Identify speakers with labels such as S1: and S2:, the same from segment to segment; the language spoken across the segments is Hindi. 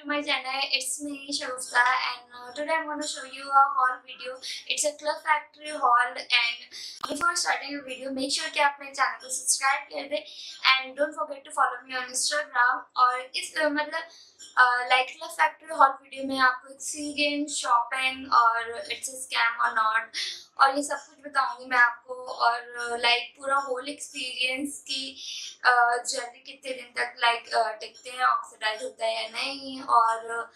S1: my channel. It's me Shagufta, and today I'm going to show you a haul video. It's a Club Factory haul, and before starting the video, make sure कि आप मेरे चैनल को सब्सक्राइब कर दे and don't forget to follow me on Instagram. और इस like Club Factory haul video में आपको एक्सपीरियंस, शॉपिंग और इट्स अ स्कैम और नॉट और ये सब कुछ बताऊंगी मैं आपको, और लाइक पूरा होल एक्सपीरियंस की ज्वेलरी कितने दिन तक लाइक टिकते हैं, ऑक्सीडाइज होता है या नहीं, और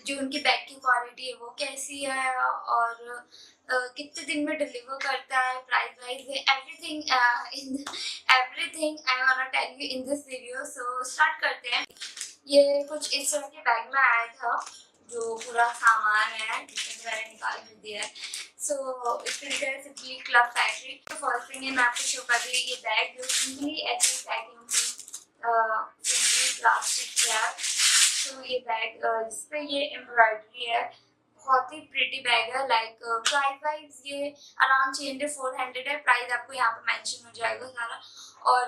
S1: जो उनकी बैग की क्वालिटी है वो कैसी है, और कितने दिन में डिलीवर करता है, price wise, everything I want to tell you in this video. So start करते हैं. ये कुछ इस तरह के बैग में आया था जो पूरा सामान है जिसमें मैंने निकाल भी दिया है. सो इसके लिए सिंपली क्लब फैक्ट्री. तो फर्स्ट थिंग है मैं आपको शो कर रही हूँ ये बैग जो सिंपली ऐसी पैकिंग थी, सिंपली प्लास्टिक है. तो ये बैग जिस पे ये एम्ब्रॉयडरी है, बहुत ही प्रिटी बैग है. लाइक प्राइस वाइज ये अराउंड 300-400 है. प्राइस आपको यहाँ पे मेंशन हो जाएगा सारा. और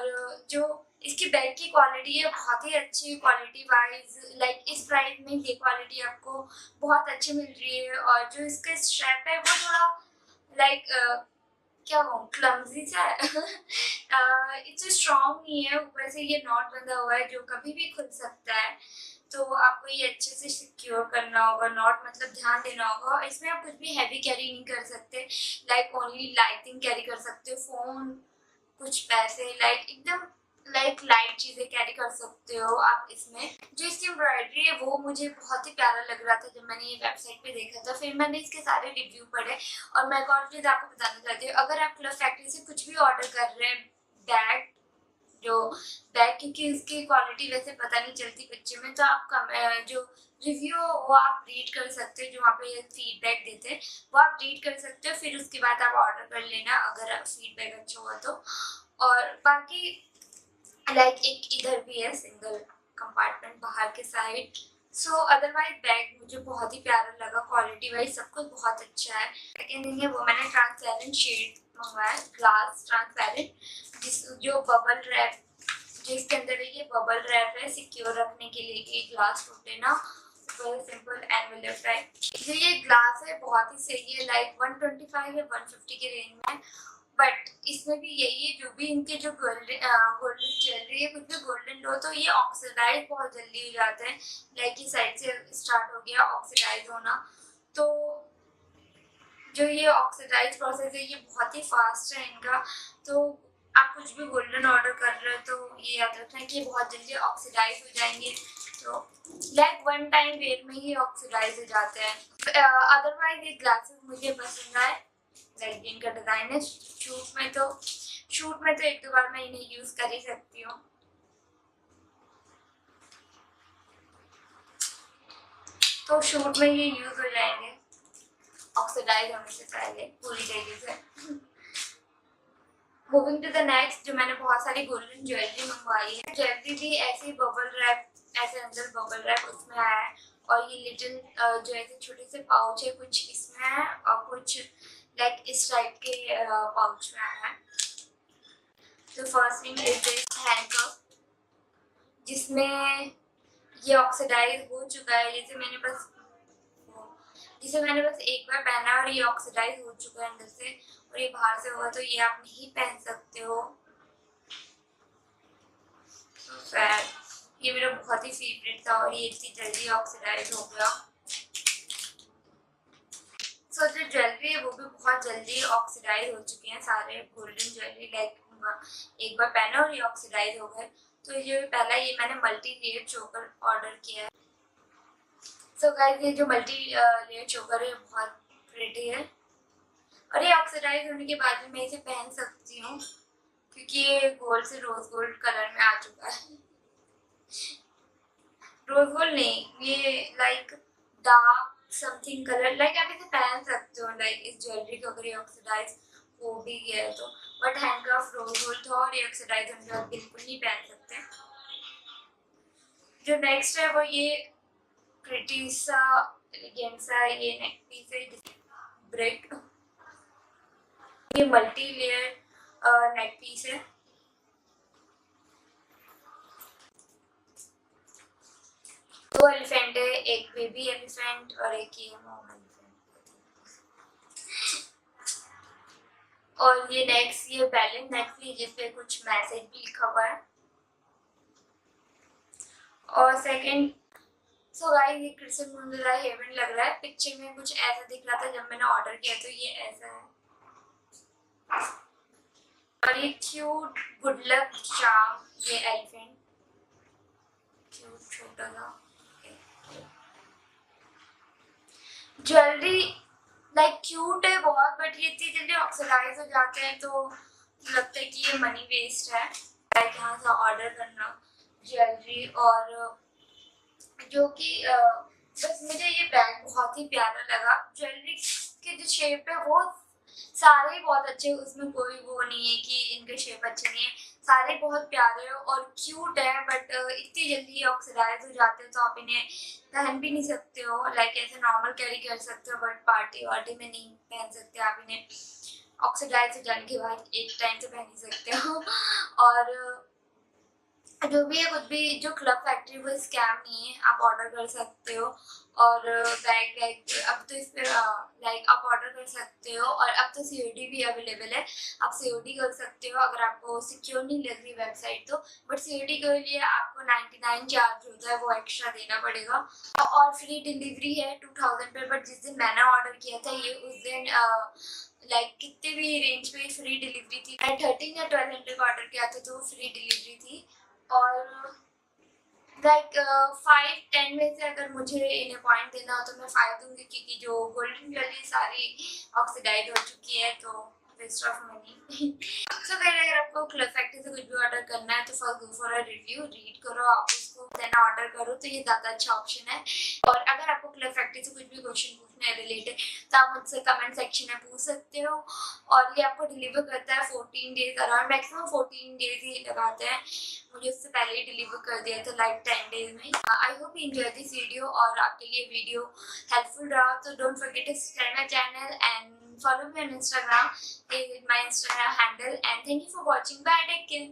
S1: जो इसकी बैग की क्वालिटी है बहुत ही अच्छी क्वालिटी वाइज. लाइक इस प्राइस में ये क्वालिटी आपको बहुत अच्छी मिल रही है. और जो इसका स्ट्रैप है वो थोड़ा लाइक क्या कहूँ, क्लमजी सा है. इतना स्ट्रॉन्ग नहीं है. ऊपर से ये नॉट बंधा हुआ है जो कभी भी खुल सकता है. तो आपको ये अच्छे से सिक्योर करना होगा. नॉट मतलब ध्यान देना होगा. इसमें आप कुछ भी हैवी कैरी नहीं कर सकते. Like only light thing carry कर सकते हो, फोन, कुछ पैसे, लाइक एकदम लाइक लाइट चीजें कैरी कर सकते हो आप इसमें. जो इसकी एम्ब्रॉयडरी है वो मुझे बहुत ही प्यारा लग रहा था जब मैंने ये वेबसाइट पे देखा था. फिर मैंने इसके सारे रिव्यू पढ़े. और मैं एक और चीज आपको बताना चाहती हूँ, अगर आप क्लब फैक्ट्री से कुछ भी ऑर्डर कर रहे हैं बैग, क्योंकि उसकी क्वालिटी वैसे पता नहीं चलती पिक्चर में, तो आप जो रिव्यू वो आप रीड कर सकते हो. जो वहाँ पे फीडबैक देते हैं वो आप रीड कर सकते हो. फिर उसके बाद आप ऑर्डर कर लेना अगर फीडबैक अच्छा हुआ तो. और बाकी लाइक एक इधर भी है सिंगल कंपार्टमेंट बाहर के साइड. सो अदरवाइज बैग मुझे बहुत ही प्यारा लगा. क्वालिटी वाइज सब कुछ बहुत अच्छा है. सेकेंड थिंग है वो मैंने ट्रांसपेरेंट शेड मंगवाया, ग्लास ट्रांसपेरेंट, जो बबल रैप, जो इसके अंदर है ये बबल रैप है सिक्योर रखने के लिए कि ग्लास टूटे ना. Simple envelope type. जो ये ग्लास है बहुत ही सही है. लाइक 125 या 150 के रेंज में. बट इसमें भी यही है, जो भी इनके जो गोल्डन ज्वेलरी है, कुछ भी गोल्डन लो तो ये ऑक्सीडाइज बहुत जल्दी हो जाते हैं. लाइक ये साइड से स्टार्ट हो गया ऑक्सीडाइज होना. तो जो ये ऑक्सीडाइज प्रोसेस है ये बहुत ही फास्ट है इनका. तो आप कुछ भी गोल्डन ऑर्डर कर रहे हो तो ये याद रखना कि बहुत जल्दी ऑक्सीडाइज हो जाएंगे. तो लाइक वन टाइम वेयर में ही ऑक्सीडाइज हो जाते हैं. अदरवाइज ये ग्लासेस मुझे पसंद आए. लाइक इनका डिजाइन है. शूट में तो एक दो बार मैं इन्हें यूज कर ही सकती हूँ. तो शूट में ये यूज हो जाएंगे ऑक्सीडाइज होने से पहले पूरी तरीके से. मूविंग टू द नेक्स्ट, जो मैंने बहुत सारी गोल्डन ज्वेलरी मंगवाई है. ज्वेलरी भी ऐसे बबल रैप, ऐसे अंदर बबल रैप उसमें आया है. और ये लिटिल जो ऐसे छोटे से पाउच है कुछ इसमें है, और कुछ लाइक इस टाइप के पाउच में आया है. तो first thing is this handcuff, जिसमें ये ऑक्सीडाइज हो चुका है. जिसे मैंने बस एक बार पहना और ये ऑक्सीडाइज हो चुका है अंदर से, और ये बाहर से होगा तो ये आप नहीं पहन सकते हो. तो ये मेरा बहुत ही फेवरेट था और ये इतनी जल्दी ऑक्सीडाइज हो गया. सो जो ज्वेलरी है वो भी बहुत जल्दी ऑक्सीडाइज हो चुके हैं सारे गोल्डन ज्वेलरी. लाइक एक बार पहना और ये ऑक्सीडाइज हो गए. तो ये पहला ये मैंने मल्टी लेयर चोकर ऑर्डर किया है. सो गाइस ये जो मल्टी लेयर चोकर है बहुत प्रिटी है. और ये ऑक्सीडाइज होने के बाद भी मैं इसे पहन सकती हूँ क्योंकि ये गोल्ड से रोज गोल्ड कलर में आ चुका है. रोज गोल्ड नहीं, ये like dark something colour. Like आप इसे पहन सकते हो लाइक इस ज्वेलरी को अगर ये ऑक्सीडाइज हो भी गया है तो. बट हैंडकफ रोज गोल्ड था और ये ऑक्सीडाइज होने के बाद बिल्कुल नहीं पहन सकते. जो नेक्स्ट है वो ये प्रिटी सा एलिगेंट सा ये नेक पीस है, ब्रेक. ये मल्टी लेयर नेक पीस है. 2 एलिफेंट है, एक बेबी एलिफेंट और एक ये मॉम एलिफेंट। और ये नेक्स्ट ये बैलेंस नेक जिस पे कुछ मैसेज भी लिखा हुआ है। और सेकंड सो गाइस ये क्रिस्टल मुझे हेवन लग रहा है, पिक्चर में कुछ ऐसा दिख रहा था जब मैंने ऑर्डर किया तो ये ऐसा है। और ये क्यूट गुड लक चार्म, ये एलिफेंट क्यूट छोटा सा। ज्वेलरी लाइक क्यूट है बहुत, बट ये इतनी जल्दी ऑक्सीडाइज हो जाते हैं तो लगता है कि ये मनी वेस्ट है लाइक यहाँ से ऑर्डर करना ज्वेलरी। और जो कि बस मुझे ये बैग बहुत ही प्यारा लगा। ज्वेलरी के जो शेप है वो सारे ही बहुत अच्छे, उसमें कोई वो नहीं है कि इनके शेप अच्छे नहीं है, सारे बहुत प्यारे और क्यूट है। बट इतनी जल्दी ऑक्सीडाइज हो जाते हैं तो आप इन्हें पहन भी नहीं सकते हो, लाइक ऐसे नॉर्मल कैरी कर सकते हो बट पार्टी वार्टी में नहीं पहन सकते आप इन्हें। ऑक्सीडाइज हो जाने के बाद एक टाइम तो पहन ही सकते हो। और जो भी है कुछ भी जो क्लब फैक्ट्री वो स्कैम नहीं है, आप ऑर्डर कर सकते हो। और बैग अब तो इस पे लाइक आप ऑर्डर कर सकते हो। और अब तो सीओडी भी अवेलेबल है, आप सीओडी कर सकते हो अगर आपको सिक्योर नहीं लग रही वेबसाइट तो। बट सीओडी के लिए आपको 99 चार्ज होता है, वो एक्स्ट्रा देना पड़ेगा। और फ्री डिलीवरी है 2000 पे। बट जिस दिन मैंने ऑर्डर किया था ये उस दिन लाइक कितने भी रेंज पे फ्री डिलीवरी थी। मैं 13 या 1200 का ऑर्डर किया था तो फ्री डिलीवरी थी। और लाइक 5-10 में से अगर मुझे इन्हें पॉइंट देना हो तो मैं 5 दूंगी, क्योंकि जो गोल्डन ज्वेलरी सारी ऑक्सीडाइज हो चुकी है तो वेस्ट ऑफ मनी। सो फिर अगर आपको क्लब फैक्ट्री से कुछ भी ऑर्डर करना है तो first go for a review, read करो आप उसको, देन ऑर्डर करो तो ये ज़्यादा अच्छा ऑप्शन है। और अगर आपको क्लब फैक्ट्री से कुछ भी क्वेश्चन पूछना है रिलेटेड तो आप मुझसे कमेंट सेक्शन में पूछ सकते हो। और ये आपको डिलीवर करता है 14 डेज, अराउंड मैक्सिमम 14 डेज ही लगाते हैं। मुझे उससे पहले ही डिलीवर कर दिया था लाइक 10 डेज में। I hope you enjoy this video और आपके लिए वीडियो हेल्पफुल रहा तो don't forget to subscribe my channel and follow me on Instagram. This is my Instagram handle and thank you for watching. Bye, take care.